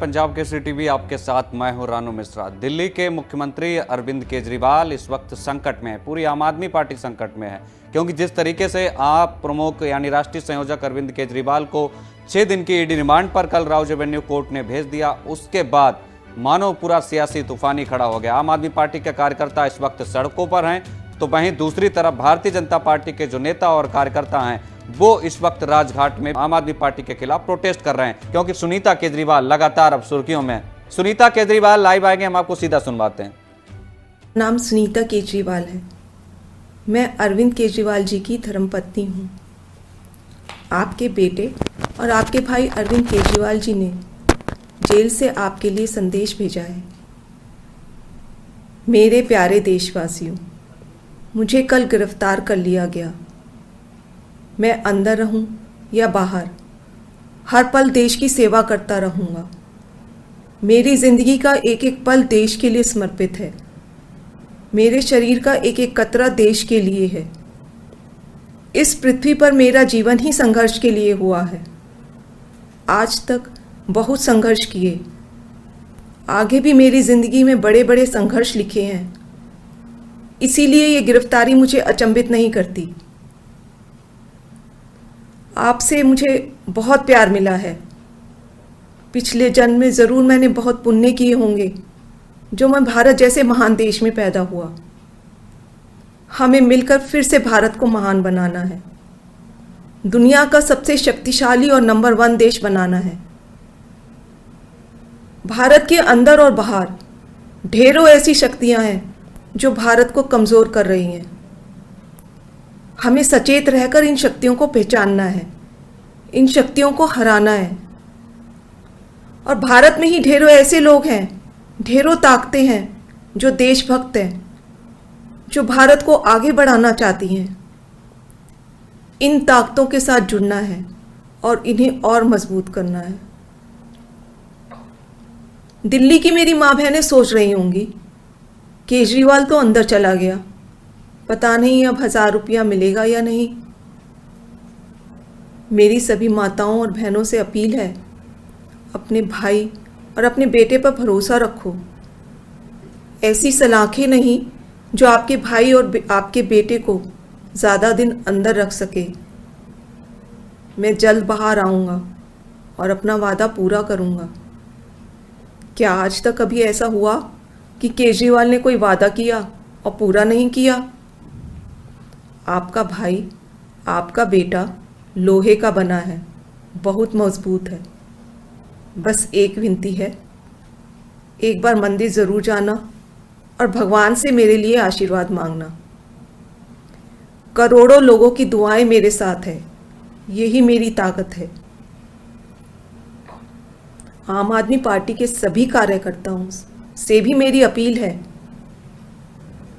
Punjab Kesari TV, आपके साथ मैं हूं रानू मिश्रा। दिल्ली के मुख्यमंत्री अरविंद केजरीवाल इस वक्त संकट में है, पूरी आम आदमी पार्टी संकट में है, क्योंकि जिस तरीके से आप प्रमुख यानी राष्ट्रीय संयोजक अरविंद केजरीवाल को 6 दिन की ईडी रिमांड पर कल राउज एवेन्यू कोर्ट ने भेज दिया, उसके बाद मानो पूरा सियासी तूफान ही खड़ा हो गया। आम आदमी पार्टी के कार्यकर्ता इस वक्त सड़कों पर हैं, तो वहीं दूसरी तरफ भारतीय जनता पार्टी के जो नेता और कार्यकर्ता हैं वो इस वक्त राजघाट में आम आदमी पार्टी के खिलाफ प्रोटेस्ट कर रहे हैं, क्योंकि सुनीता केजरीवाल लगातार अब सुर्खियों में। सुनीता केजरीवाल लाइव आएंगे, हम आपको सीधा सुनवाते हैं। नाम सुनीता केजरीवाल है। मैं अरविंद केजरीवाल जी की धर्मपत्नी हूँ। आपके बेटे और आपके भाई अरविंद केजरीवाल जी ने जेल से आपके लिए संदेश भेजा है। मेरे प्यारे देशवासियों, मुझे कल गिरफ्तार कर लिया गया। मैं अंदर रहूं या बाहर, हर पल देश की सेवा करता रहूंगा। मेरी जिंदगी का एक एक पल देश के लिए समर्पित है। मेरे शरीर का एक एक कतरा देश के लिए है। इस पृथ्वी पर मेरा जीवन ही संघर्ष के लिए हुआ है। आज तक बहुत संघर्ष किए, आगे भी मेरी जिंदगी में बड़े बड़े संघर्ष लिखे हैं। इसीलिए ये गिरफ्तारी मुझे अचंभित नहीं करती। आपसे मुझे बहुत प्यार मिला है। पिछले जन्म में ज़रूर मैंने बहुत पुण्य किए होंगे, जो मैं भारत जैसे महान देश में पैदा हुआ। हमें मिलकर फिर से भारत को महान बनाना है, दुनिया का सबसे शक्तिशाली और नंबर 1 देश बनाना है। भारत के अंदर और बाहर ढेरों ऐसी शक्तियां हैं जो भारत को कमज़ोर कर रही हैं। हमें सचेत रहकर इन शक्तियों को पहचानना है, इन शक्तियों को हराना है। और भारत में ही ढेरों ऐसे लोग हैं, ढेरों ताकतें हैं जो देशभक्त हैं, जो भारत को आगे बढ़ाना चाहती हैं। इन ताकतों के साथ जुड़ना है और इन्हें और मजबूत करना है। दिल्ली की मेरी माँ बहनें सोच रही होंगी, केजरीवाल तो अंदर चला गया, पता नहीं अब 1000 रुपया मिलेगा या नहीं। मेरी सभी माताओं और बहनों से अपील है, अपने भाई और अपने बेटे पर भरोसा रखो। ऐसी सलाखें नहीं जो आपके भाई और आपके बेटे को ज़्यादा दिन अंदर रख सके। मैं जल्द बाहर आऊँगा और अपना वादा पूरा करूँगा। क्या आज तक कभी ऐसा हुआ कि केजरीवाल ने कोई वादा किया और पूरा नहीं किया? आपका भाई, आपका बेटा लोहे का बना है, बहुत मजबूत है। बस एक विनती है, एक बार मंदिर ज़रूर जाना और भगवान से मेरे लिए आशीर्वाद मांगना। करोड़ों लोगों की दुआएं मेरे साथ है, यही मेरी ताकत है। आम आदमी पार्टी के सभी कार्यकर्ताओं से भी मेरी अपील है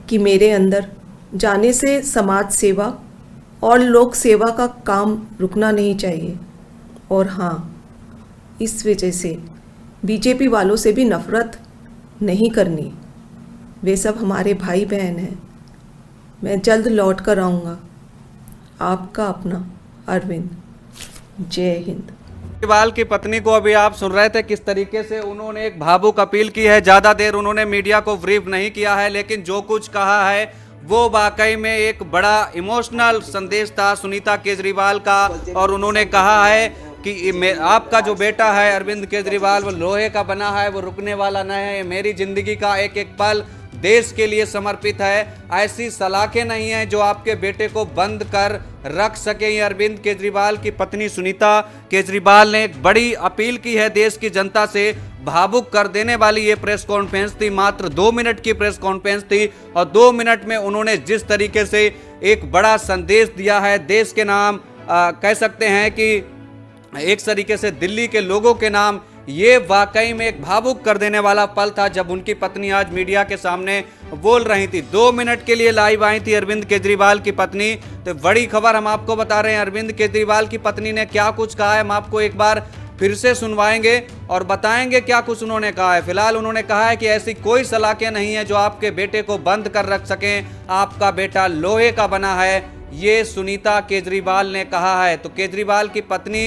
कि मेरे अंदर जाने से समाज सेवा और लोक सेवा का काम रुकना नहीं चाहिए। और हाँ, इस वजह से बीजेपी वालों से भी नफरत नहीं करनी। वे सब हमारे भाई बहन हैं। मैं जल्द लौट कर आऊँगा। आपका अपना अरविंद। जय हिंद। केजरीवाल की पत्नी को अभी आप सुन रहे थे, किस तरीके से उन्होंने एक भावुक अपील की है। ज्यादा देर उन्होंने मीडिया को ब्रीफ नहीं किया है, लेकिन जो कुछ कहा है वो वाकई में एक बड़ा इमोशनल संदेश था सुनीता केजरीवाल का। और उन्होंने कहा है कि आपका जो बेटा है अरविंद केजरीवाल, वो लोहे का बना है, वो रुकने वाला नहीं है। मेरी जिंदगी का एक एक पल देश के लिए समर्पित है। ऐसी सलाखें नहीं हैं जो आपके बेटे को बंद कर रख सके। ये अरविंद केजरीवाल की पत्नी सुनीता केजरीवाल ने एक बड़ी अपील की है देश की जनता से। भावुक कर देने वाली ये प्रेस कॉन्फ्रेंस थी, मात्र 2 मिनट की प्रेस कॉन्फ्रेंस थी, और 2 मिनट में उन्होंने जिस तरीके से एक बड़ा संदेश दिया है देश के नाम, कह सकते हैं कि एक तरीके से दिल्ली के लोगों के नाम, ये वाकई में एक भावुक कर देने वाला पल था जब उनकी पत्नी आज मीडिया के सामने बोल रही थी। 2 मिनट के लिए लाइव आई थी अरविंद केजरीवाल की पत्नी। तो बड़ी खबर हम आपको बता रहे हैं, अरविंद केजरीवाल की पत्नी ने क्या कुछ कहा है हम आपको एक बार फिर से सुनवाएंगे और बताएंगे क्या कुछ उन्होंने कहा है। फिलहाल उन्होंने कहा है कि ऐसी कोई सलाखें नहीं है जो आपके बेटे को बंद कर रख सकें, आपका बेटा लोहे का बना है, ये सुनीता केजरीवाल ने कहा है। तो केजरीवाल की पत्नी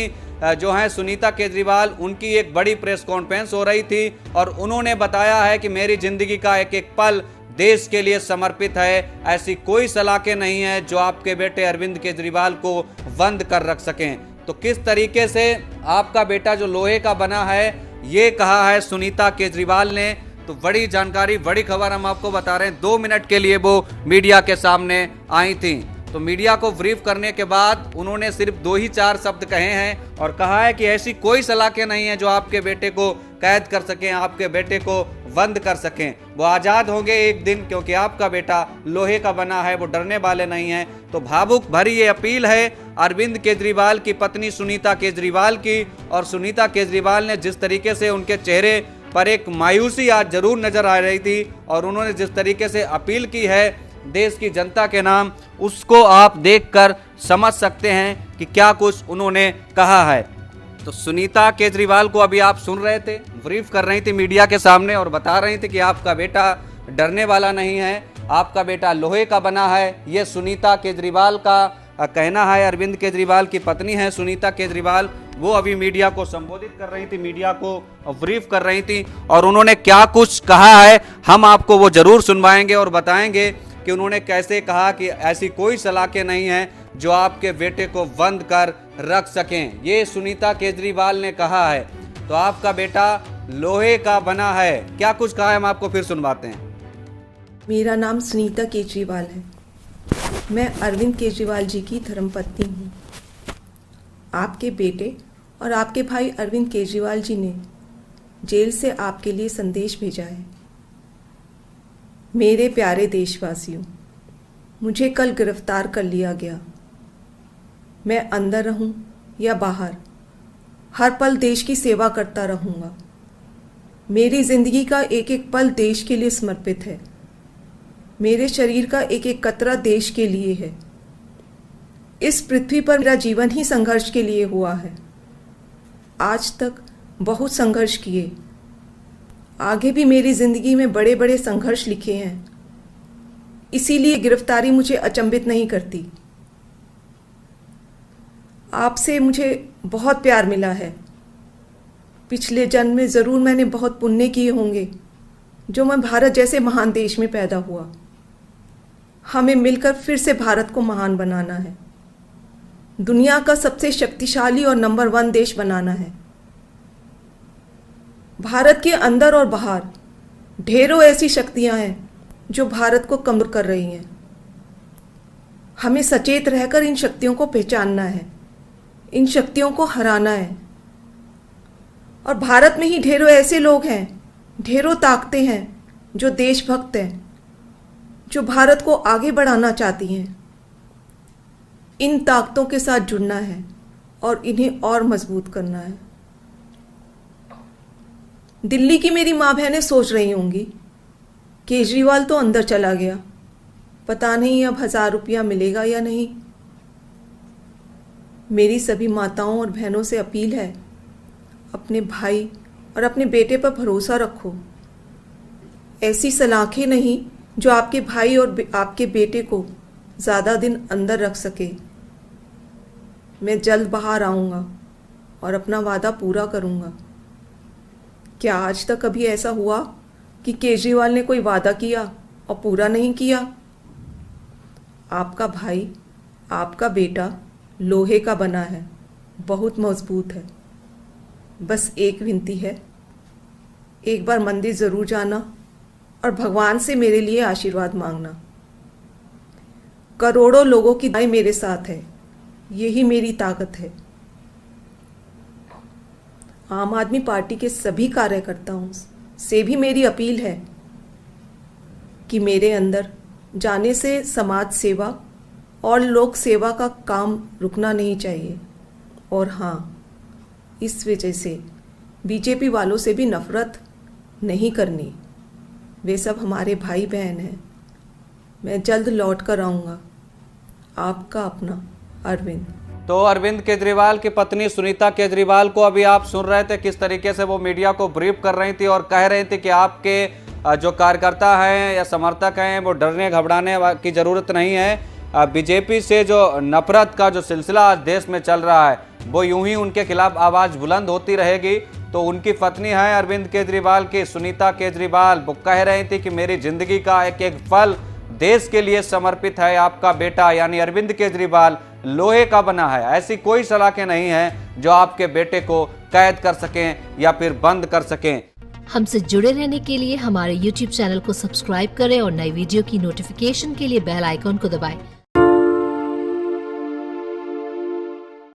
जो हैं सुनीता केजरीवाल, उनकी एक बड़ी प्रेस कॉन्फ्रेंस हो रही थी और उन्होंने बताया है कि मेरी जिंदगी का एक एक पल देश के लिए समर्पित है। ऐसी कोई सलाखें नहीं है जो आपके बेटे अरविंद केजरीवाल को बंद कर रख सकें। तो किस तरीके से आपका बेटा जो लोहे का बना है, ये कहा है सुनीता केजरीवाल ने। तो बड़ी जानकारी, बड़ी खबर हम आपको बता रहे हैं। 2 मिनट के लिए वो मीडिया के सामने आई थी। तो मीडिया को ब्रीफ करने के बाद उन्होंने सिर्फ 2 ही 4 शब्द कहे हैं और कहा है कि ऐसी कोई सलाखें नहीं है जो आपके बेटे को कैद कर सकें, आपके बेटे को बंद कर सकें। वो आज़ाद होंगे एक दिन, क्योंकि आपका बेटा लोहे का बना है, वो डरने वाले नहीं हैं। तो भावुक भरी ये अपील है अरविंद केजरीवाल की पत्नी सुनीता केजरीवाल की। और सुनीता केजरीवाल ने जिस तरीके से उनके चेहरे पर एक मायूसी आज जरूर नजर आ रही थी और उन्होंने जिस तरीके से अपील की है देश की जनता के नाम, उसको आप देखकर समझ सकते हैं कि क्या कुछ उन्होंने कहा है। तो सुनीता केजरीवाल को अभी आप सुन रहे थे, ब्रीफ कर रही थी मीडिया के सामने और बता रही थी कि आपका बेटा डरने वाला नहीं है, आपका बेटा लोहे का बना है। ये सुनीता केजरीवाल का कहना है। अरविंद केजरीवाल की पत्नी है सुनीता केजरीवाल, वो अभी मीडिया को संबोधित कर रही थी, मीडिया को ब्रीफ कर रही थी और उन्होंने क्या कुछ कहा है हम आपको वो जरूर सुनवाएंगे और बताएंगे कि उन्होंने कैसे कहा कि ऐसी कोई सलाखें नहीं हैं जो आपके बेटे को बंद कर रख सकें। ये सुनीता केजरीवाल ने कहा है। तो आपका बेटा लोहे का बना है, क्या कुछ कहा है हम आपको फिर सुनवाते हैं। मेरा नाम सुनीता केजरीवाल है। मैं अरविंद केजरीवाल जी की धर्मपत्नी हूँ। आपके बेटे और आपके भाई अरविंद केजरीवाल जी ने जेल से आपके लिए संदेश भेजा है। मेरे प्यारे देशवासियों, मुझे कल गिरफ्तार कर लिया गया। मैं अंदर रहूं या बाहर, हर पल देश की सेवा करता रहूंगा। मेरी जिंदगी का एक एक पल देश के लिए समर्पित है। मेरे शरीर का एक एक कतरा देश के लिए है। इस पृथ्वी पर मेरा जीवन ही संघर्ष के लिए हुआ है। आज तक बहुत संघर्ष किए, आगे भी मेरी जिंदगी में बड़े बड़े संघर्ष लिखे हैं। इसीलिए गिरफ्तारी मुझे अचंभित नहीं करती। आपसे मुझे बहुत प्यार मिला है। पिछले जन्म में ज़रूर मैंने बहुत पुण्य किए होंगे जो मैं भारत जैसे महान देश में पैदा हुआ। हमें मिलकर फिर से भारत को महान बनाना है, दुनिया का सबसे शक्तिशाली और नंबर 1 देश बनाना है। भारत के अंदर और बाहर ढेरों ऐसी शक्तियां हैं जो भारत को कमजोर कर रही हैं। हमें सचेत रहकर इन शक्तियों को पहचानना है, इन शक्तियों को हराना है। और भारत में ही ढेरों ऐसे लोग हैं, ढेरों ताकतें हैं जो देशभक्त हैं, जो भारत को आगे बढ़ाना चाहती हैं। इन ताकतों के साथ जुड़ना है और इन्हें और मजबूत करना है। दिल्ली की मेरी माँ बहनें सोच रही होंगी, केजरीवाल तो अंदर चला गया, पता नहीं अब 1000 रुपया मिलेगा या नहीं। मेरी सभी माताओं और बहनों से अपील है, अपने भाई और अपने बेटे पर भरोसा रखो। ऐसी सलाखें नहीं जो आपके भाई और आपके बेटे को ज़्यादा दिन अंदर रख सके। मैं जल्द बाहर आऊँगा और अपना वादा पूरा करूँगा। क्या आज तक कभी ऐसा हुआ कि केजरीवाल ने कोई वादा किया और पूरा नहीं किया? आपका भाई, आपका बेटा लोहे का बना है, बहुत मजबूत है। बस एक विनती है, एक बार मंदिर ज़रूर जाना और भगवान से मेरे लिए आशीर्वाद मांगना। करोड़ों लोगों की दुआएं मेरे साथ है, यही मेरी ताकत है। आम आदमी पार्टी के सभी कार्यकर्ताओं से भी मेरी अपील है कि मेरे अंदर जाने से समाज सेवा और लोक सेवा का काम रुकना नहीं चाहिए। और हाँ, इस वजह से बीजेपी वालों से भी नफरत नहीं करनी। वे सब हमारे भाई बहन हैं। मैं जल्द लौट कर आऊँगा। आपका अपना अरविंद। तो अरविंद केजरीवाल की पत्नी सुनीता केजरीवाल को अभी आप सुन रहे थे, किस तरीके से वो मीडिया को ब्रीफ कर रही थी और कह रही थी कि आपके जो कार्यकर्ता हैं या समर्थक हैं वो डरने घबराने की ज़रूरत नहीं है, बीजेपी से जो नफरत का जो सिलसिला आज देश में चल रहा है वो यूं ही उनके खिलाफ आवाज बुलंद होती रहेगी। तो उनकी पत्नी है अरविंद केजरीवाल की, सुनीता केजरीवाल, वो कह रही थी कि मेरी जिंदगी का एक एक पल देश के लिए समर्पित है। आपका बेटा यानी अरविंद केजरीवाल लोहे का बना है, ऐसी कोई सलाखें नहीं है जो आपके बेटे को कैद कर सकें या फिर बंद कर सकें। हमसे जुड़े रहने के लिए हमारे YouTube चैनल को सब्सक्राइब करें और नई वीडियो की नोटिफिकेशन के लिए बेल आइकॉन को दबाएं।